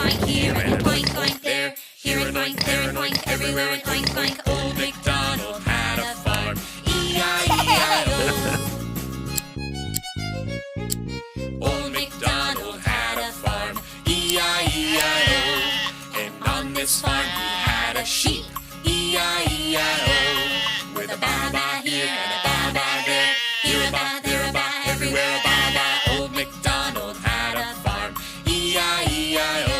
oink here and an oink oink there. Here an oink, there an oink, everywhere an oink oink. Old MacDonald had a farm. E-I-E-I-O. Old MacDonald had a farm. E-I-E-I-O. And on this farm he had a sheep. E-I-E-I-O. With a ba-ba here and a ba-ba there. Here a ba, there a ba, everywhere a ba-ba. Old MacDonald had a farm. E-I-E-I-O.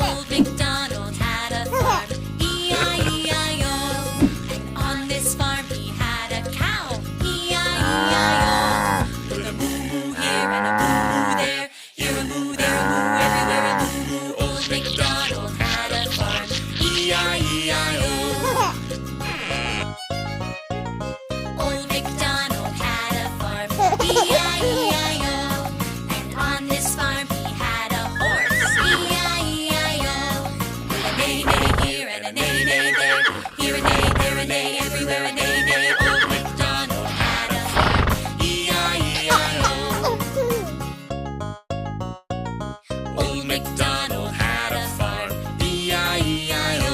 Old MacDonald had a farm. E-I-E-I-O. And on this farm he had a cow. E-I-E-I-O. With a moo-moo here and a moo-moo there. Here a moo, there a moo, everywhere a moo-moo. Old MacDonald had a farm. E-I-E-I-O. Old MacDonald had a farm. E-I-E-I-O. And on this farm he had a horse. E-I-E-I-O. With a neigh-neigh here and a neigh-neigh there. Here a neigh, there a neigh, everywhere a neigh-neigh. Old MacDonald had a farm. E-I-E-I-O. Old MacDonald had a farm. E-I-E-I-O.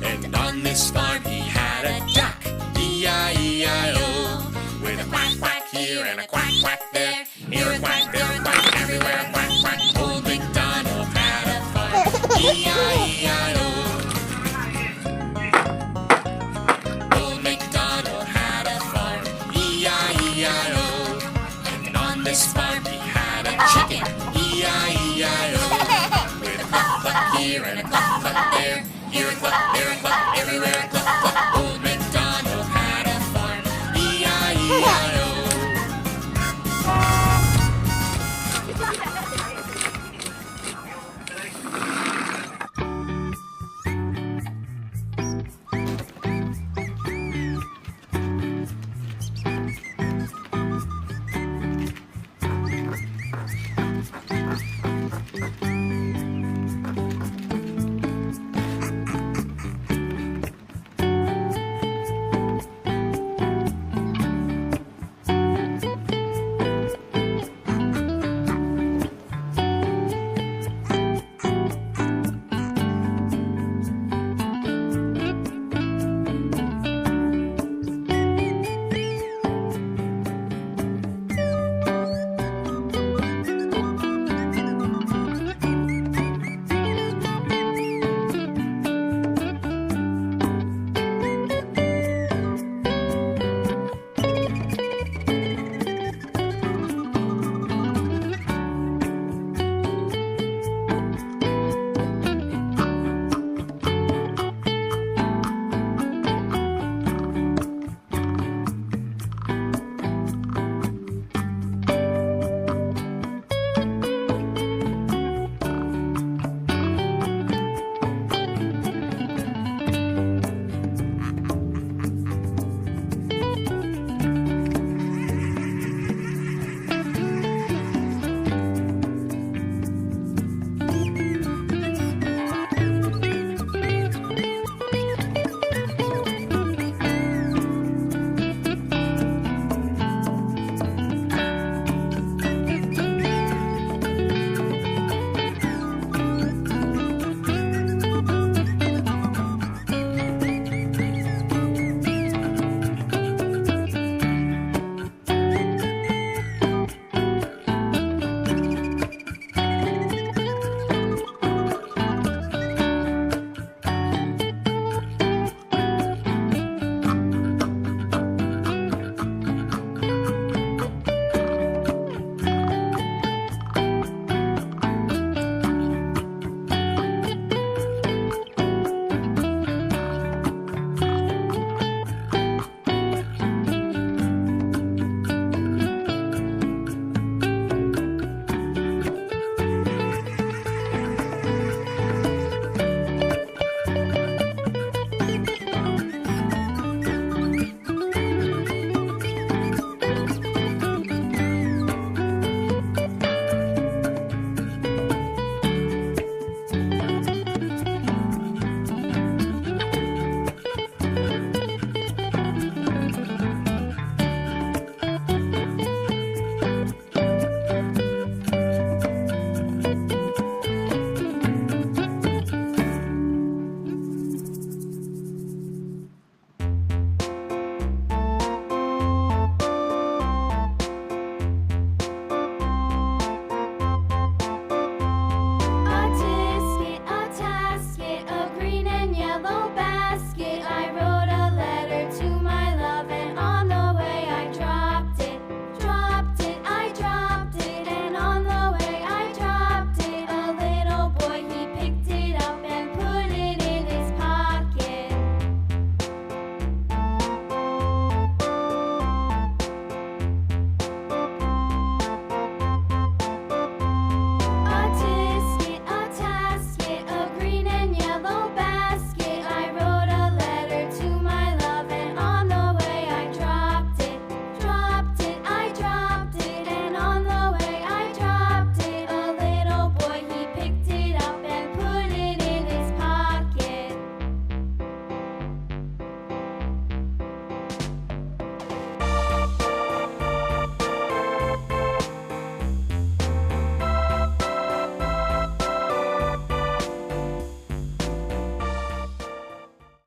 And on this farm he had a duck. E-I-E-I-O. With a quack quack here and a quack quack there. Here a quack, there a quack, everywhere a quack quack. Old MacDonald had a farm. E-I-E-I-O. Old MacDonald had a farm. E-I-E-I-O. And on this farm he had a chicken. E-I-E-I-O. With a cluck cluck here and a cluck cluck there. Here a cluck, there a cluck, everywhere a cluck cluck. Old MacDonald had a farm. E-I-E-I-O.